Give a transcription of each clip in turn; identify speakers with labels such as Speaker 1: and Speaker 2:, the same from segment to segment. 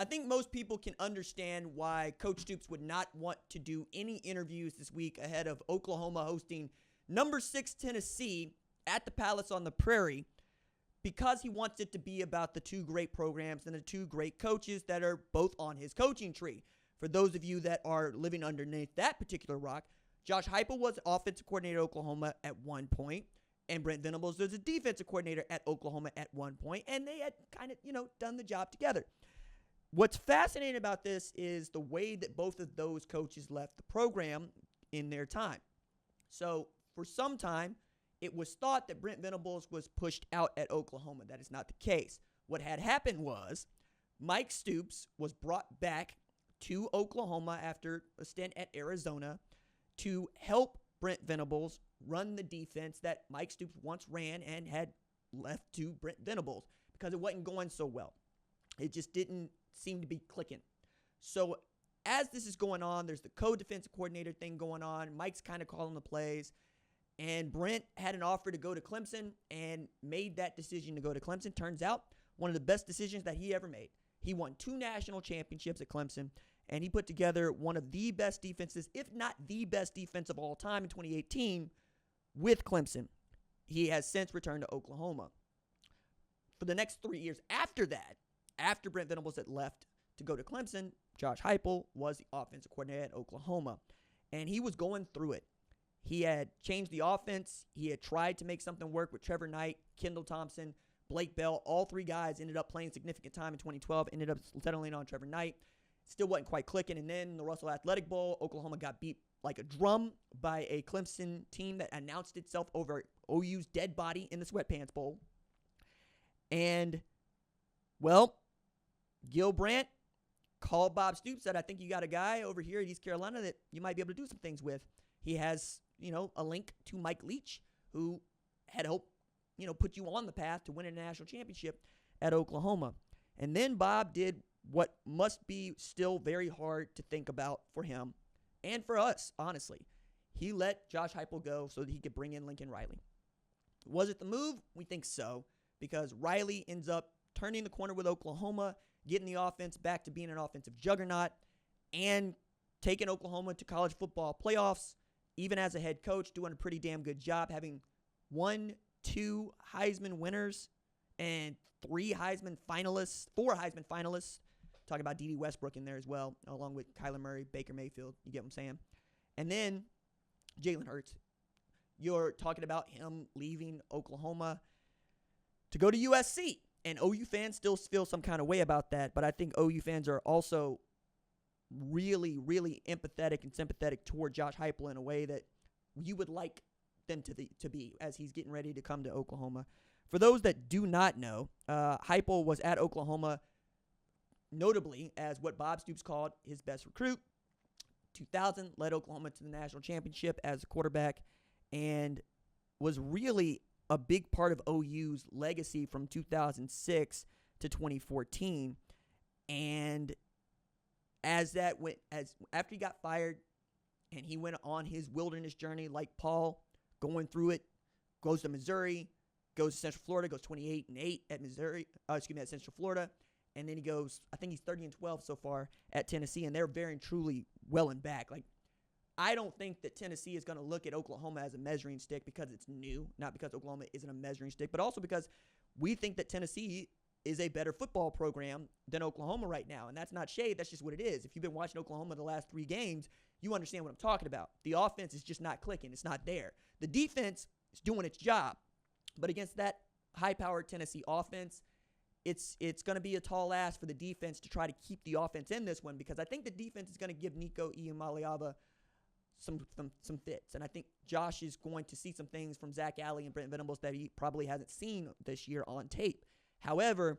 Speaker 1: I think most people can understand why Coach Stoops would not want to do any interviews this week ahead of Oklahoma hosting number 6 Tennessee at the Palace on the Prairie, because he wants it to be about the two great programs and the two great coaches that are both on his coaching tree. For those of you that are living underneath that particular rock, Josh Heupel was offensive coordinator at Oklahoma at one point, and Brent Venables was a defensive coordinator at Oklahoma at one point, and they had kind of, done the job together. What's fascinating about this is the way that both of those coaches left the program in their time. So for some time, it was thought that Brent Venables was pushed out at Oklahoma. That is not the case. What had happened was Mike Stoops was brought back to Oklahoma after a stint at Arizona to help Brent Venables run the defense that Mike Stoops once ran and had left to Brent Venables because it wasn't going so well. It just didn't seem to be clicking. So as this is going on, there's the co-defensive coordinator thing going on. Mike's kind of calling the plays. And Brent had an offer to go to Clemson and made that decision to go to Clemson. Turns out, one of the best decisions that he ever made. He won 2 national championships at Clemson, and he put together one of the best defenses, if not the best defense of all time in 2018 with Clemson. He has since returned to Oklahoma. For the next 3 years after that, after Brent Venables had left to go to Clemson, Josh Heupel was the offensive coordinator at Oklahoma, and he was going through it. He had changed the offense. He had tried to make something work with Trevor Knight, Kendall Thompson, Blake Bell. All 3 guys ended up playing significant time in 2012, ended up settling on Trevor Knight. Still wasn't quite clicking. And then the Russell Athletic Bowl, Oklahoma got beat like a drum by a Clemson team that announced itself over OU's dead body in the Sweatpants Bowl. And, well, Gil Brandt called Bob Stoops, said, I think you got a guy over here at East Carolina that you might be able to do some things with. He has, a link to Mike Leach, who had hoped, put you on the path to winning a national championship at Oklahoma. And then Bob did what must be still very hard to think about for him and for us, honestly. He let Josh Heupel go so that he could bring in Lincoln Riley. Was it the move? We think so, because Riley ends up turning the corner with Oklahoma, getting the offense back to being an offensive juggernaut, and taking Oklahoma to college football playoffs. Even as a head coach, doing a pretty damn good job, having 1, 2 Heisman winners and 4 Heisman finalists. Talking about D.D. Westbrook in there as well, along with Kyler Murray, Baker Mayfield. You get what I'm saying? And then Jalen Hurts. You're talking about him leaving Oklahoma to go to USC. And OU fans still feel some kind of way about that, but I think OU fans are also really, really empathetic and sympathetic toward Josh Heupel in a way that you would like them to be as he's getting ready to come to Oklahoma. For those that do not know, Heupel was at Oklahoma notably as what Bob Stoops called his best recruit. 2000, led Oklahoma to the national championship as a quarterback and was really a big part of OU's legacy from 2006 to 2014. And after he got fired and he went on his wilderness journey like Paul, going through it, goes to Missouri, goes to Central Florida, goes 28-8 at Central Florida, and then he goes, I think he's 30-12 so far at Tennessee, and they're very truly well and back. Like, I don't think that Tennessee is going to look at Oklahoma as a measuring stick because it's new, not because Oklahoma isn't a measuring stick, but also because we think that Tennessee is a better football program than Oklahoma right now. And that's not shade. That's just what it is. If you've been watching Oklahoma the last 3 games, you understand what I'm talking about. The offense is just not clicking. It's not there. The defense is doing its job. But against that high-powered Tennessee offense, it's going to be a tall ask for the defense to try to keep the offense in this one, because I think the defense is going to give Nico Iamaleava some fits. And I think Josh is going to see some things from Zach Alley and Brent Venables that he probably hasn't seen this year on tape. However,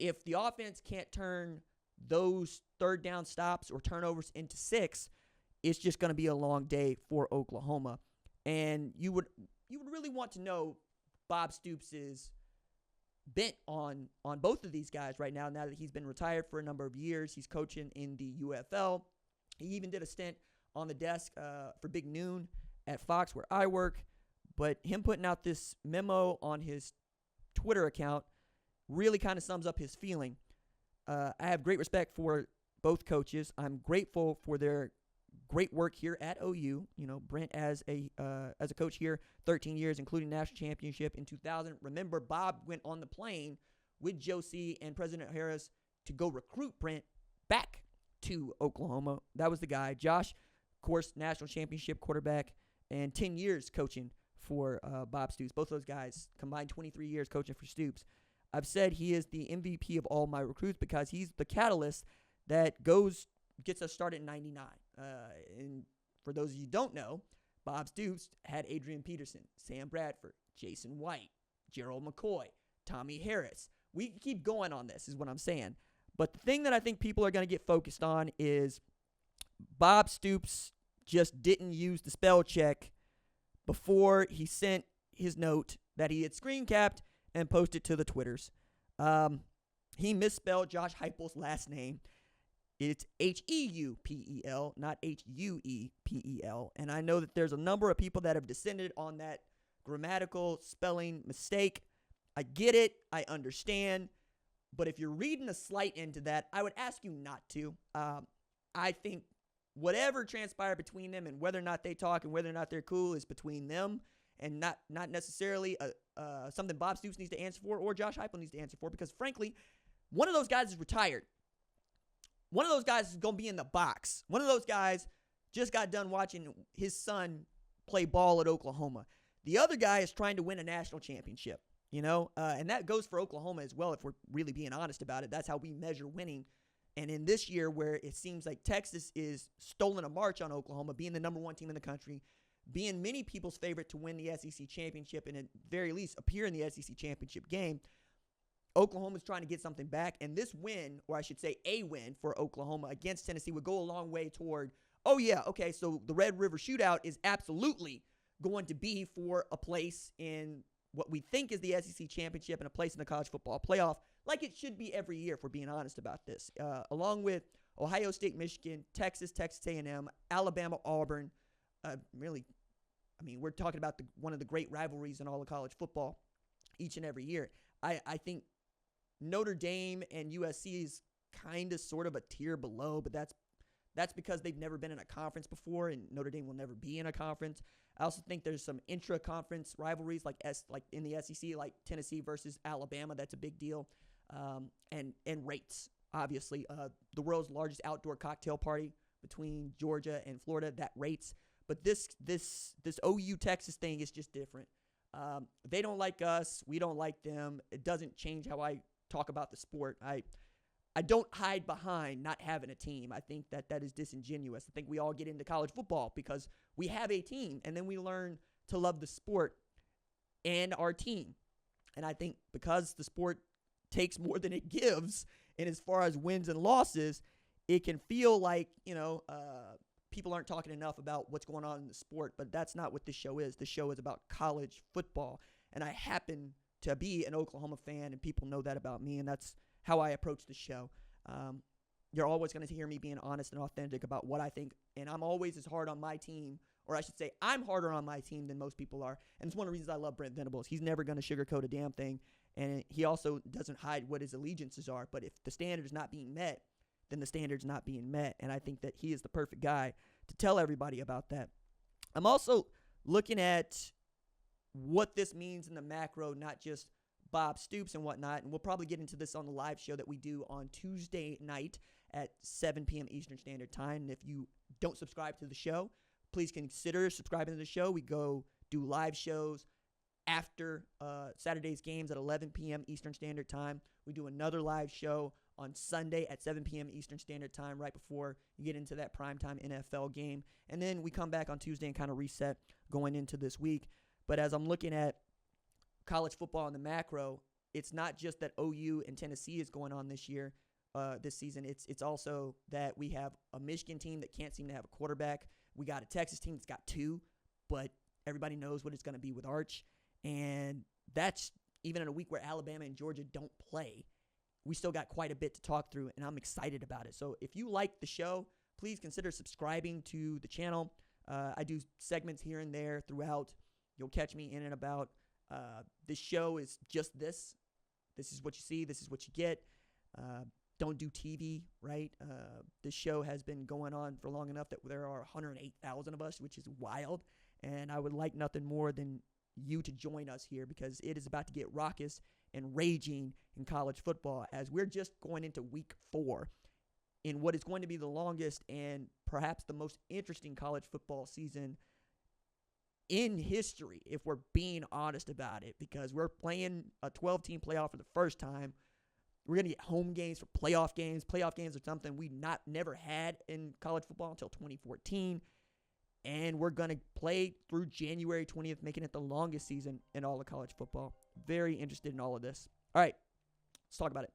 Speaker 1: if the offense can't turn those third down stops or turnovers into 6, it's just going to be a long day for Oklahoma. And you would really want to know Bob Stoops' bent on both of these guys right now that he's been retired for a number of years. He's coaching in the UFL. He even did a stint on the desk for Big Noon at Fox, where I work. But him putting out this memo on his Twitter account really kind of sums up his feeling. I have great respect for both coaches. I'm grateful for their great work here at OU. You know, Brent as a coach here, 13 years, including national championship in 2000. Remember, Bob went on the plane with Joe C. and President Harris to go recruit Brent back to Oklahoma. That was the guy. Josh, of course, national championship quarterback, and 10 years coaching for Bob Stoops. Both of those guys combined 23 years coaching for Stoops. I've said he is the MVP of all my recruits because he's the catalyst that gets us started in 99. And for those of you who don't know, Bob Stoops had Adrian Peterson, Sam Bradford, Jason White, Gerald McCoy, Tommy Harris. We keep going on this is what I'm saying. But the thing that I think people are going to get focused on is Bob Stoops just didn't use the spell check before he sent his note that he had screen capped and posted to the Twitters. He misspelled Josh Heupel's last name. It's Heupel, not Huepel. And I know that there's a number of people that have descended on that grammatical spelling mistake. I get it. I understand. But if you're reading a slight into that, I would ask you not to. I think whatever transpired between them and whether or not they talk and whether or not they're cool is between them and not necessarily something Bob Stoops needs to answer for or Josh Heupel needs to answer for because, frankly, one of those guys is retired. One of those guys is going to be in the box. One of those guys just got done watching his son play ball at Oklahoma. The other guy is trying to win a national championship, you know, and that goes for Oklahoma as well if we're really being honest about it. That's how we measure winning. And in this year where it seems like Texas is stolen a march on Oklahoma, being the number one team in the country, being many people's favorite to win the SEC championship and at very least appear in the SEC championship game, Oklahoma's trying to get something back, and this win, or I should say a win for Oklahoma against Tennessee would go a long way toward, oh yeah, okay, so the Red River Shootout is absolutely going to be for a place in what we think is the SEC championship and a place in the college football playoff, like it should be every year if we're being honest about this. Along with Ohio State, Michigan, Texas A&M, Alabama, Auburn, really, I mean, we're talking about one of the great rivalries in all of college football each and every year. I think Notre Dame and USC is kind of sort of a tier below, but that's because they've never been in a conference before, and Notre Dame will never be in a conference. I also think there's some intra-conference rivalries like in the SEC, like Tennessee versus Alabama. That's a big deal. And rates, obviously. The world's largest outdoor cocktail party between Georgia and Florida, that rates. But this OU Texas thing is just different. They don't like us. We don't like them. It doesn't change how I talk about the sport. I don't hide behind not having a team. I think that is disingenuous. I think we all get into college football because we have a team, and then we learn to love the sport and our team. And I think because the sport takes more than it gives, and as far as wins and losses, it can feel like, people aren't talking enough about what's going on in the sport, but that's not what this show is. The show is about college football, and I happen to be an Oklahoma fan, and people know that about me, and that's how I approach the show. You're always going to hear me being honest and authentic about what I think, and I'm always as hard on my team, or I should say I'm harder on my team than most people are, and it's one of the reasons I love Brent Venables. He's never going to sugarcoat a damn thing, and he also doesn't hide what his allegiances are, but if the standard is not being met, then the standard's not being met, and I think that he is the perfect guy to tell everybody about that. I'm also looking at what this means in the macro, not just Bob Stoops and whatnot, and we'll probably get into this on the live show that we do on Tuesday night at 7 p.m. Eastern Standard Time, and if you don't subscribe to the show, please consider subscribing to the show. We go do live shows after Saturday's games at 11 p.m. Eastern Standard Time. We do another live show on Sunday at 7 p.m. Eastern Standard Time right before you get into that primetime NFL game. And then we come back on Tuesday and kind of reset going into this week. But as I'm looking at college football in the macro, it's not just that OU and Tennessee is going on this year, this season. It's also that we have a Michigan team that can't seem to have a quarterback. We got a Texas team that's got two, but everybody knows what it's going to be with Arch. And that's even in a week where Alabama and Georgia don't play. We still got quite a bit to talk through, and I'm excited about it. So if you like the show, please consider subscribing to the channel. I do segments here and there throughout. You'll catch me in and about. This show is just this. This is what you see. This is what you get. don't do TV, right? The show has been going on for long enough that there are 108,000 of us, which is wild. And I would like nothing more than you to join us here because it is about to get raucous and raging in college football as we're just going into week 4 in what is going to be the longest and perhaps the most interesting college football season in history, if we're being honest about it, because we're playing a 12-team playoff for the first time. We're going to get home games for playoff games. Playoff games are something we never had in college football until 2014. And we're going to play through January 20th, making it the longest season in all of college football. Very interested in all of this. All right, let's talk about it.